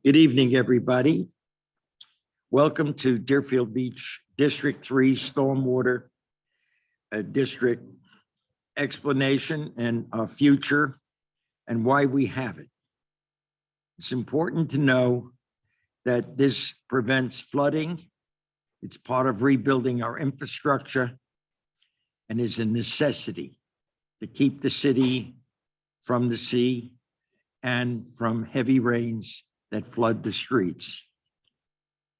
Good evening, everybody. Welcome to Deerfield Beach District 3 Stormwater District explanation and future and why we have it. It's important to know that this prevents flooding. It's part of rebuilding our infrastructure and is a necessity to keep the city from the sea and from heavy rains that flood the streets.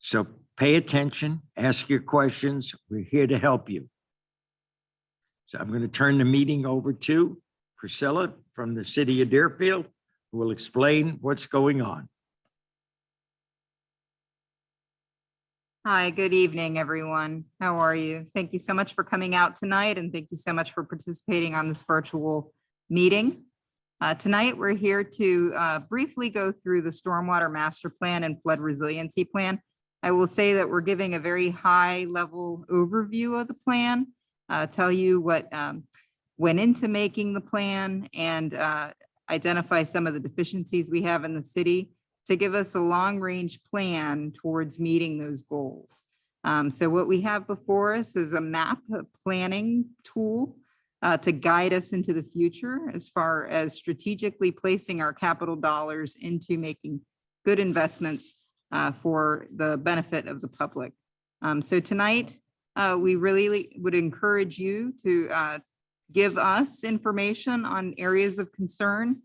So pay attention, ask your questions. We're here to help you. So I'm going to turn the meeting over to Priscilla from the city of Deerfield, who will explain what's going on. Hi, good evening, everyone. How are you? Thank you so much for coming out tonight, and thank you so much for participating on this virtual meeting. Tonight, we're here to briefly go through the Stormwater Master Plan and Flood Resiliency Plan. I will say that we're giving a very high-level overview of the plan, tell you what went into making the plan, and identify some of the deficiencies we have in the city to give us a long-range plan towards meeting those goals. So what we have before us is a map, a planning tool to guide us into the future as far as strategically placing our capital dollars into making good investments for the benefit of the public. So tonight, we really would encourage you to give us information on areas of concern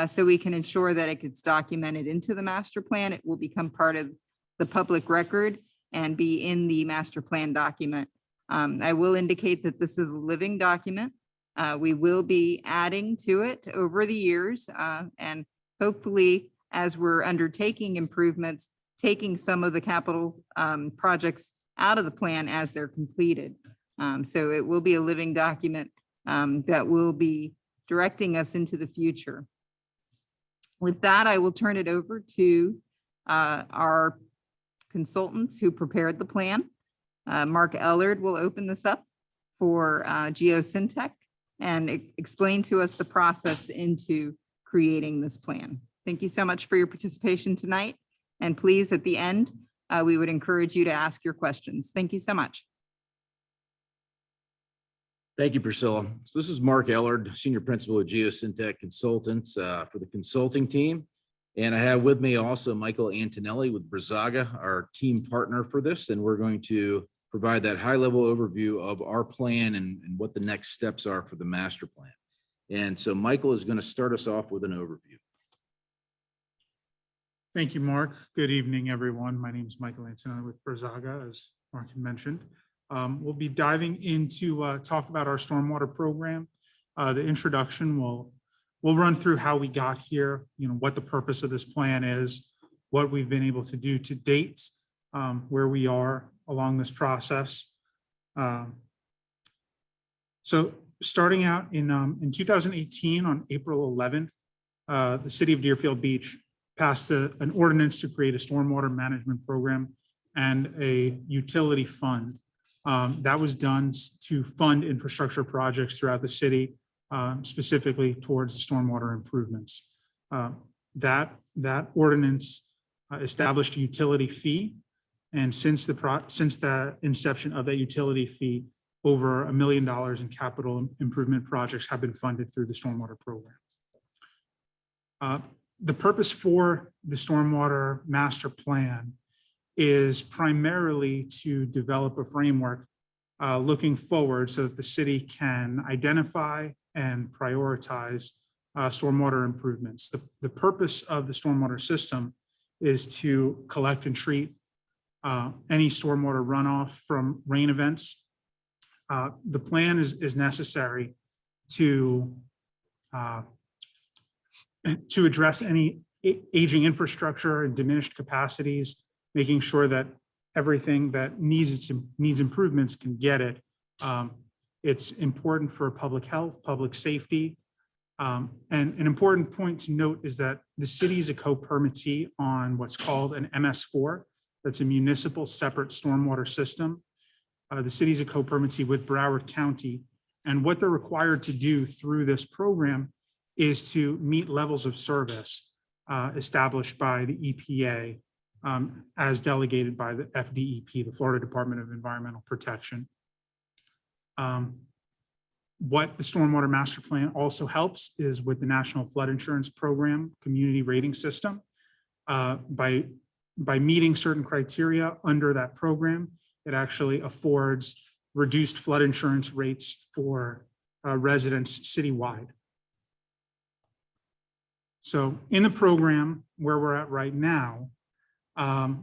so we can ensure that it gets documented into the master plan. It will become part of the public record and be in the master plan document. I will indicate that this is a living document. We will be adding to it over the years, and hopefully, as we're undertaking improvements, taking some of the capital projects out of the plan as they're completed. So it will be a living document that will be directing us into the future. With that, I will turn it over to our consultants who prepared the plan. Mark Ellard will open this up for Geosyntec and explain to us the process into creating this plan. Thank you so much for your participation tonight. And please, at the end, we would encourage you to ask your questions. Thank you so much. Thank you, Priscilla. So this is Mark Ellard, Senior Principal at Geosyntec Consultants for the consulting team. And I have with me also Michael Antonelli with Brazaga, our team partner for this. And we're going to provide that high-level overview of our plan and what the next steps are for the master plan. And so Michael is going to start us off with an overview. Thank you, Mark. Good evening, everyone. My name is Michael Antonelli with Brazaga, as Mark had mentioned. We'll be diving into talk about our stormwater program. The introduction we'll run through how we got here, what the purpose of this plan is, what we've been able to do to date, where we are along this process. So starting out in 2018, on April 11th, the city of Deerfield Beach passed an ordinance to create a stormwater management program and a utility fund. That was done to fund infrastructure projects throughout the city, specifically towards stormwater improvements. That ordinance established a utility fee. And since the inception of that utility fee, over $1 million in capital improvement projects have been funded through the stormwater program. The purpose for the Stormwater Master Plan is primarily to develop a framework looking forward so that the city can identify and prioritize stormwater improvements. The purpose of the stormwater system is to collect and treat any stormwater runoff from rain events. The plan is necessary to address any aging infrastructure and diminished capacities, making sure that everything that needs improvements can get it. It's important for public health, public safety. And an important point to note is that the city is a co-permittee on what's called an MS4. That's a municipal separate stormwater system. The city is a co-permittee with Broward County. And what they're required to do through this program is to meet levels of service established by the EPA as delegated by the FDEP, the Florida Department of Environmental Protection. What the Stormwater Master Plan also helps is with the National Flood Insurance Program Community Rating System. By meeting certain criteria under that program, it actually affords reduced flood insurance rates for residents citywide. So in the program where we're at right now,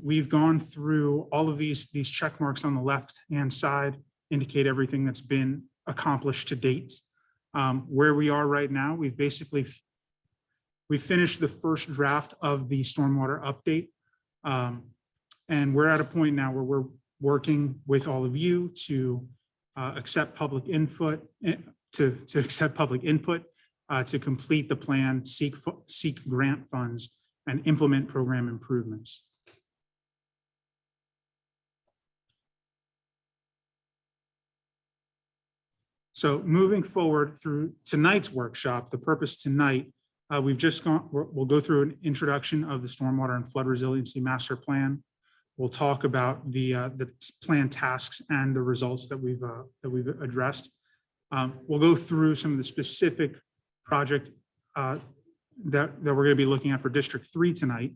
we've gone through all of these check marks on the left-hand side, indicate everything that's been accomplished to date. Where we are right now, we finished the first draft of the stormwater update. And we're at a point now where we're working with all of you to accept public input, to complete the plan, seek grant funds, and implement program improvements. So moving forward through tonight's workshop, the purpose tonight, we'll go through an introduction of the Stormwater and Flood Resiliency Master Plan. We'll talk about the plan tasks and the results that we've addressed. We'll go through some of the specific project that we're going to be looking at for District 3 tonight,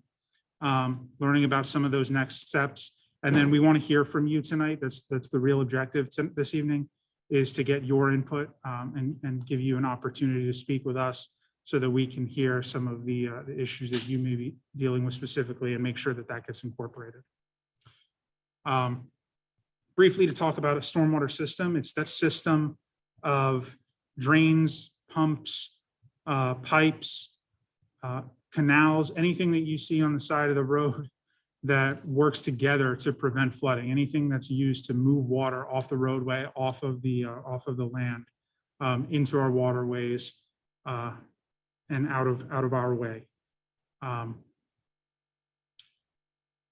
learning about some of those next steps. And then we want to hear from you tonight. That's the real objective this evening, is to get your input and give you an opportunity to speak with us so that we can hear some of the issues that you may be dealing with specifically and make sure that that gets incorporated. Briefly, to talk about a stormwater system, it's that system of drains, pumps, pipes, canals, anything that you see on the side of the road that works together to prevent flooding, anything that's used to move water off the roadway, off of the land, into our waterways, and out of our way.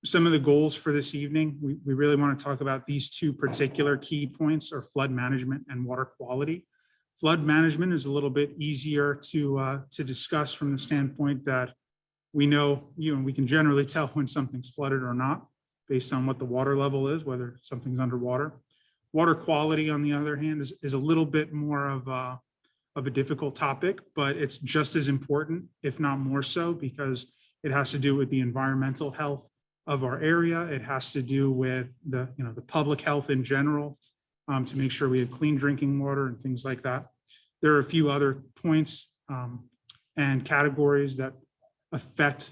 Some of the goals for this evening, we really want to talk about these two particular key points are flood management and water quality. Flood management is a little bit easier to discuss from the standpoint that we know, we can generally tell when something's flooded or not based on what the water level is, whether something's underwater. Water quality, on the other hand, is a little bit more of a difficult topic, but it's just as important, if not more so, because it has to do with the environmental health of our area. It has to do with the public health in general, to make sure we have clean drinking water and things like that. There are a few other points and categories that affect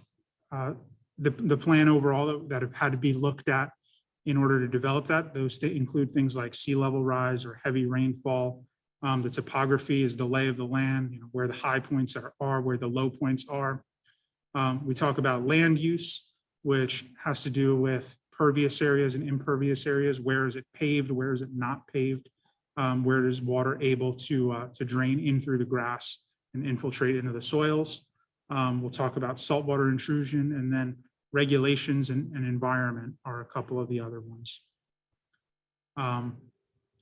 the plan overall that have had to be looked at in order to develop that. Those include things like sea level rise or heavy rainfall. The topography is the lay of the land, where the high points are, where the low points are. We talk about land use, which has to do with pervious areas and impervious areas. Where is it paved? Where is it not paved? Where is water able to drain in through the grass and infiltrate into the soils? We'll talk about saltwater intrusion, and then regulations and environment are a couple of the other ones.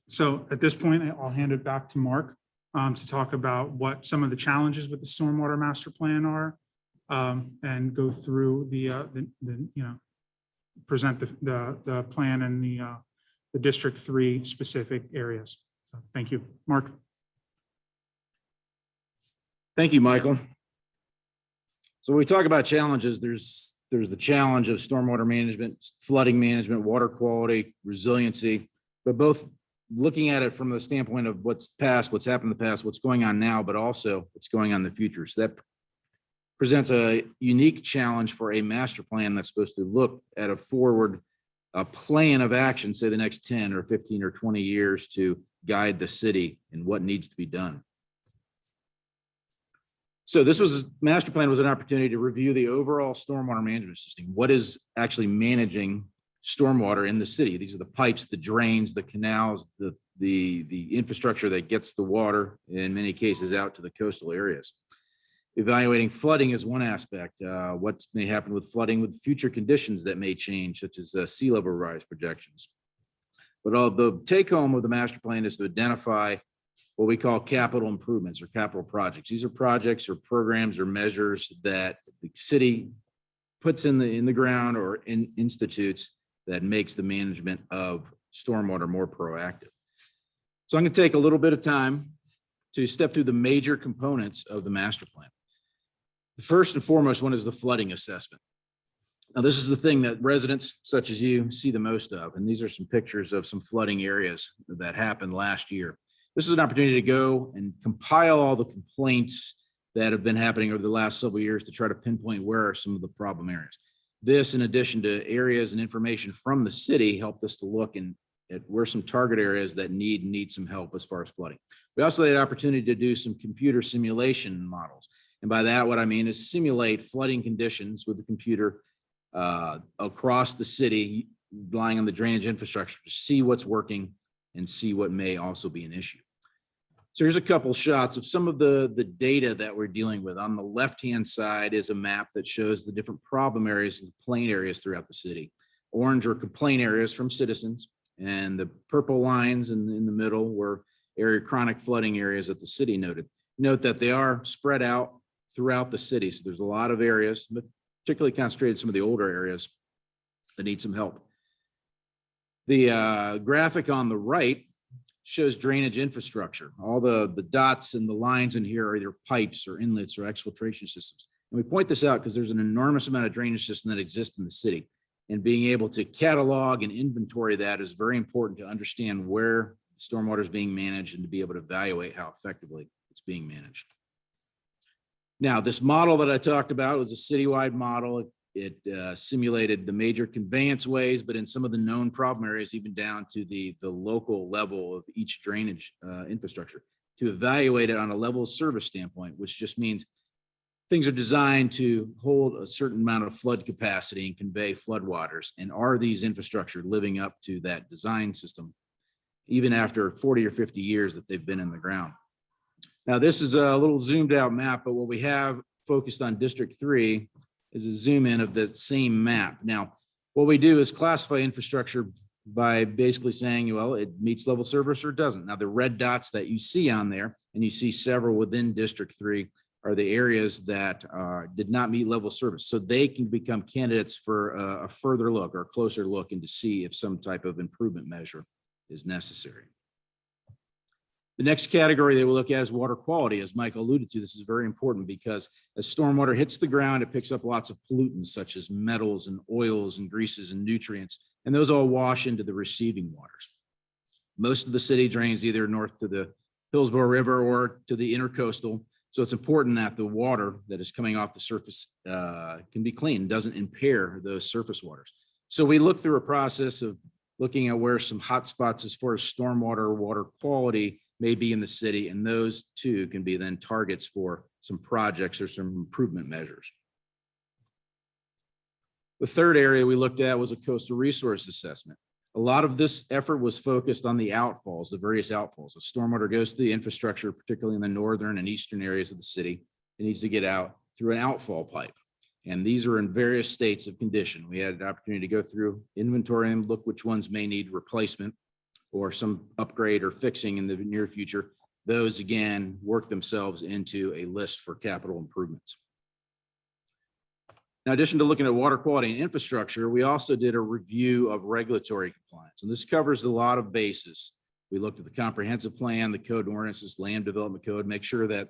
So at this point, I'll hand it back to Mark to talk about what some of the challenges with the Stormwater Master Plan are, and go through present the plan and the District 3 specific areas. So thank you, Mark. Thank you, Michael. So when we talk about challenges, there's the challenge of stormwater management, flooding management, water quality, resiliency, but both looking at it from the standpoint of what's past, what's happened in the past, what's going on now, but also what's going on in the future. So that presents a unique challenge for a master plan that's supposed to look at a plan of action, say the next 10 or 15 or 20 years to guide the city in what needs to be done. So master plan was an opportunity to review the overall stormwater management system. What is actually managing stormwater in the city? These are the pipes, the drains, the canals, the infrastructure that gets the water, in many cases, out to the coastal areas. Evaluating flooding is one aspect. What may happen with flooding with future conditions that may change, such as sea level rise projections. But the take home of the master plan is to identify what we call capital improvements or capital projects. These are projects or programs or measures that the city puts in the ground or institutes that makes the management of stormwater more proactive. So I'm going to take a little bit of time to step through the major components of the master plan. The first and foremost one is the flooding assessment. Now, this is the thing that residents such as you see the most of, and these are some pictures of some flooding areas that happened last year. This is an opportunity to go and compile all the complaints that have been happening over the last several years to try to pinpoint where are some of the problem areas. This, in addition to areas and information from the city, helped us to look at where some target areas that need some help as far as flooding. We also had an opportunity to do some computer simulation models. And by that, what I mean is simulate flooding conditions with the computer across the city, relying on the drainage infrastructure to see what's working and see what may also be an issue. So here's a couple shots of some of the data that we're dealing with. On the left-hand side is a map that shows the different problem areas and complaint areas throughout the city. Orange are complaint areas from citizens, and the purple lines in the middle were chronic flooding areas that the city noted. Note that they are spread out throughout the city. So there's a lot of areas, but particularly concentrated some of the older areas that need some help. The graphic on the right shows drainage infrastructure. All the dots and the lines in here are either pipes or inlets or exfiltration systems. And we point this out because there's an enormous amount of drainage system that exists in the city. And being able to catalog and inventory that is very important to understand where stormwater is being managed and to be able to evaluate how effectively it's being managed. Now, this model that I talked about was a citywide model. It simulated the major conveyance ways, but in some of the known problem areas, even down to the local level of each drainage infrastructure, to evaluate it on a level of service standpoint, which just means things are designed to hold a certain amount of flood capacity and convey flood waters. And are these infrastructure living up to that design system, even after 40 or 50 years that they've been in the ground? Now, this is a little zoomed out map, but what we have focused on District 3 is a zoom in of the same map. Now, what we do is classify infrastructure by basically saying, well, it meets level service or doesn't. Now, the red dots that you see on there, and you see several within District 3, are the areas that did not meet level service. So they can become candidates for a further look or a closer look and to see if some type of improvement measure is necessary. The next category that we'll look at is water quality. As Michael alluded to, this is very important because as stormwater hits the ground, it picks up lots of pollutants such as metals and oils and greases and nutrients, and those all wash into the receiving waters. Most of the city drains either north to the Hillsborough River or to the intercoastal. So it's important that the water that is coming off the surface can be clean, doesn't impair those surface waters. So we look through a process of looking at where some hot spots as far as stormwater water quality may be in the city, and those too can be then targets for some projects or some improvement measures. The third area we looked at was a coastal resource assessment. A lot of this effort was focused on the outfalls, the various outfalls. As stormwater goes to the infrastructure, particularly in the northern and eastern areas of the city, it needs to get out through an outfall pipe. And these are in various states of condition. We had an opportunity to go through inventory and look which ones may need replacement or some upgrade or fixing in the near future. Those again work themselves into a list for capital improvements. Now, in addition to looking at water quality and infrastructure, we also did a review of regulatory compliance, and this covers a lot of bases. We looked at the comprehensive plan, the code and ordinances, land development code, make sure that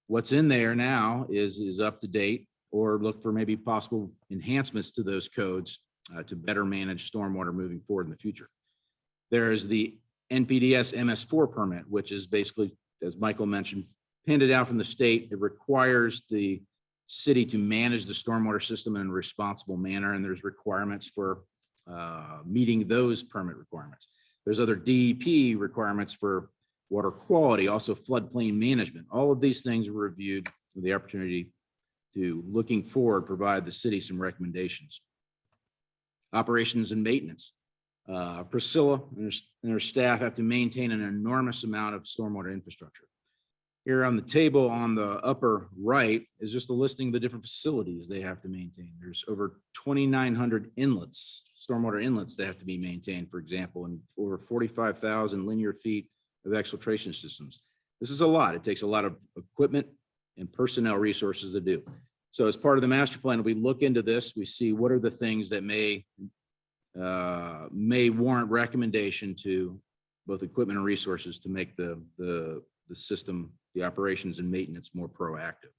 what's in there now is up to date, or look for maybe possible enhancements to those codes to better manage stormwater moving forward in the future. There is the NPDES MS4 permit, which is basically, as Michael mentioned, handed out from the state. It requires the city to manage the stormwater system in a responsible manner, and there's requirements for meeting those permit requirements. There's other DEP requirements for water quality, also floodplain management. All of these things were reviewed with the opportunity to, looking forward, provide the city some recommendations. Operations and maintenance. Priscilla and her staff have to maintain an enormous amount of stormwater infrastructure. Here on the table on the upper right is just a listing of the different facilities they have to maintain. There's over 2,900 inlets, stormwater inlets that have to be maintained, for example, and over 45,000 linear feet of exfiltration systems. This is a lot. It takes a lot of equipment and personnel resources to do. So as part of the master plan, we look into this, we see what are the things that may warrant recommendation to both equipment and resources to make the system, the operations and maintenance more proactive.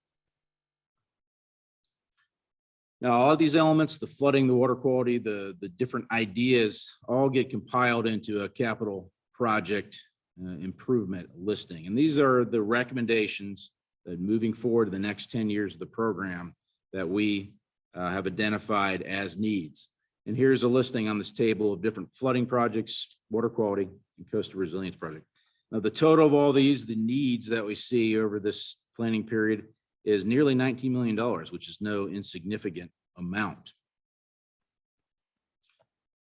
Now, all of these elements, the flooding, the water quality, the different ideas all get compiled into a capital project improvement listing. And these are the recommendations that moving forward to the next 10 years of the program that we have identified as needs. And here's a listing on this table of different flooding projects, water quality, and coastal resilience project. Now, the total of all these, the needs that we see over this planning period is nearly $19 million, which is no insignificant amount.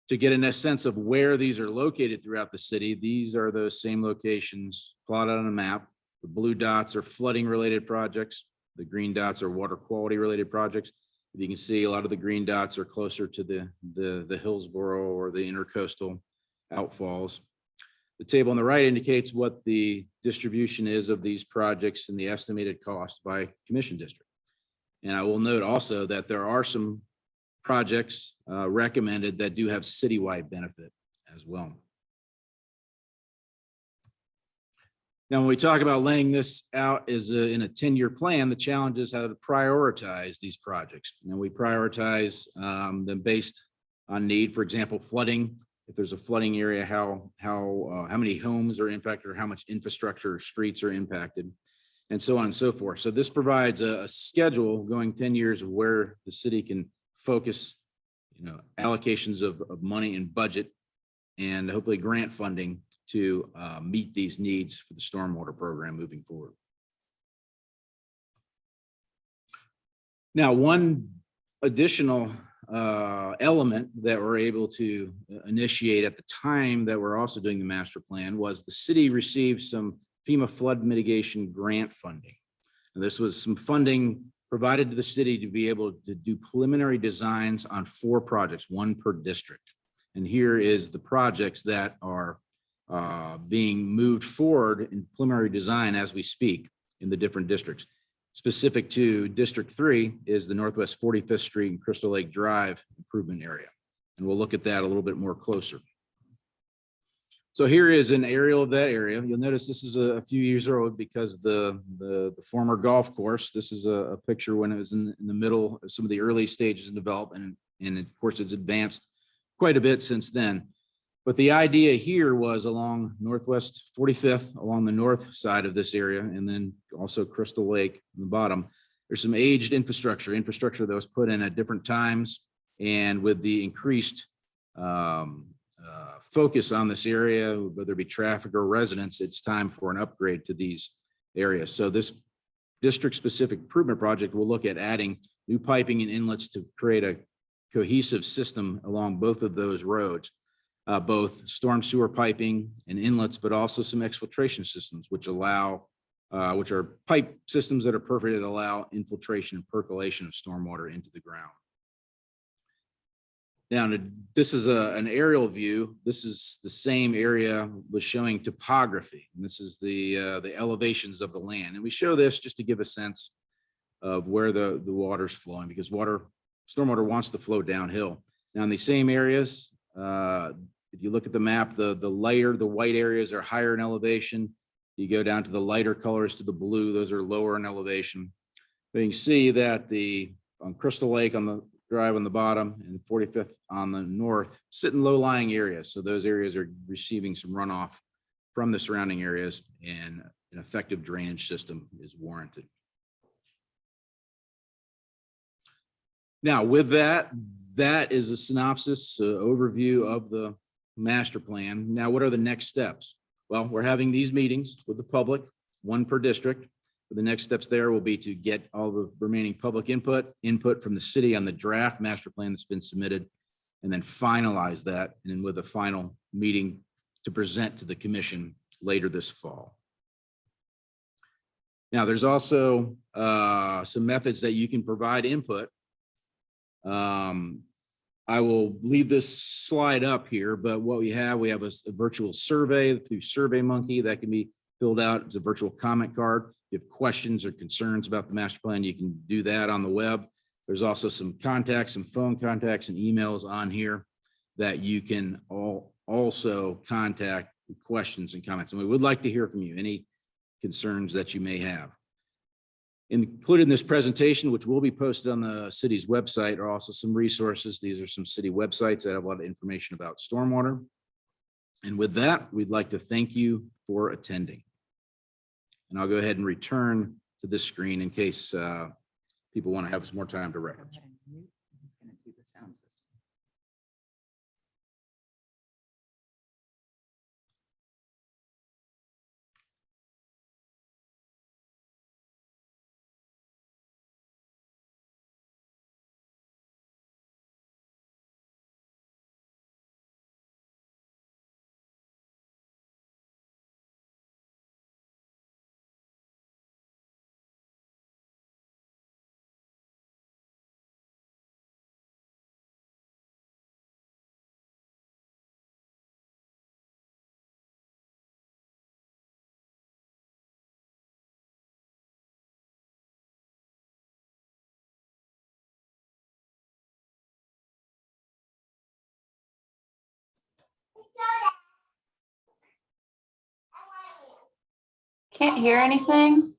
To get a sense of where these are located throughout the city, these are those same locations plotted on a map. The blue dots are flooding related projects. The green dots are water quality related projects. You can see a lot of the green dots are closer to the Hillsborough or the intercoastal outfalls. The table on the right indicates what the distribution is of these projects and the estimated cost by commission district. And I will note also that there are some projects recommended that do have citywide benefit as well. Now, when we talk about laying this out in a 10-year plan, the challenge is how to prioritize these projects. And we prioritize them based on need. For example, flooding. If there's a flooding area, how many homes are impacted or how much infrastructure or streets are impacted, and so on and so forth. So this provides a schedule going 10 years of where the city can focus, allocations of money and budget and hopefully grant funding to meet these needs for the stormwater program moving forward. Now, one additional element that we're able to initiate at the time that we're also doing the master plan was the city received some FEMA flood mitigation grant funding. And this was some funding provided to the city to be able to do preliminary designs on 4 projects, 1 per district. And here is the projects that are being moved forward in preliminary design as we speak in the different districts. Specific to District 3 is the Northwest 45th Street and Crystal Lake Drive improvement area. And we'll look at that a little bit more closer. So here is an aerial of that area. You'll notice this is a few years old because the former golf course, this is a picture when it was in the middle of some of the early stages of development. And of course, it's advanced quite a bit since then. But the idea here was along Northwest 45th, along the north side of this area, and then also Crystal Lake on the bottom. There's some aged infrastructure that was put in at different times. And with the increased focus on this area, whether it be traffic or residents, it's time for an upgrade to these areas. So this district-specific improvement project will look at adding new piping and inlets to create a cohesive system along both of those roads. Both storm sewer piping and inlets, but also some exfiltration systems, which are pipe systems that are perfect that allow infiltration and percolation of stormwater into the ground. Now, this is an aerial view. This is the same area was showing topography. And this is the elevations of the land. And we show this just to give a sense of where the water's flowing, because stormwater wants to flow downhill. Now, in these same areas, if you look at the map, the white areas are higher in elevation. You go down to the lighter colors to the blue, those are lower in elevation. But you can see that on Crystal Lake on the drive on the bottom and 45th on the north sit in low-lying areas. So those areas are receiving some runoff from the surrounding areas, and an effective drainage system is warranted. Now, with that is a synopsis, overview of the master plan. Now, what are the next steps? Well, we're having these meetings with the public, 1 per district. The next steps there will be to get all the remaining public input from the city on the draft master plan that's been submitted, and then finalize that, and then with a final meeting to present to the commission later this fall. Now, there's also some methods that you can provide input. I will leave this slide up here, but what we have a virtual survey through SurveyMonkey that can be filled out. It's a virtual comment card. If you have questions or concerns about the master plan, you can do that on the web. There's also some contacts, some phone contacts and emails on here that you can also contact with questions and comments. And we would like to hear from you, any concerns that you may have. Included in this presentation, which will be posted on the city's website, are also some resources. These are some city websites that have a lot of information about stormwater. And with that, we'd like to thank you for attending. And I'll go ahead and return to this screen in case people want to have some more time to reference. Can't hear anything.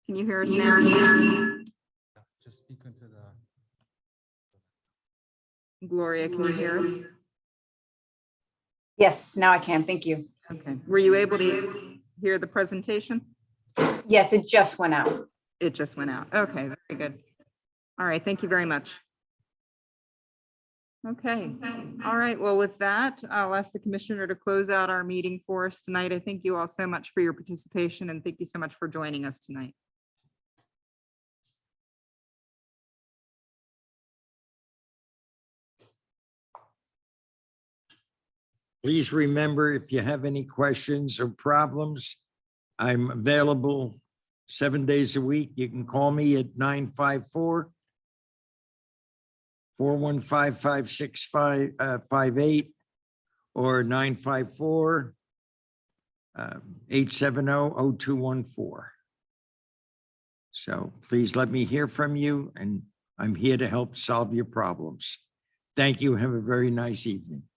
Can you hear us now? Just speak into the. Gloria, can you hear us? Yes, now I can. Thank you. Okay. Were you able to hear the presentation? Yes, it just went out. It just went out. Okay, very good. All right, thank you very much. Okay, all right. Well, with that, I'll ask the commissioner to close out our meeting for us tonight. I thank you all so much for your participation and thank you so much for joining us tonight. Please remember, if you have any questions or problems, I'm available 7 days a week. You can call me at 954-415-5658 or 954-870-0214. So please let me hear from you, and I'm here to help solve your problems. Thank you. Have a very nice evening.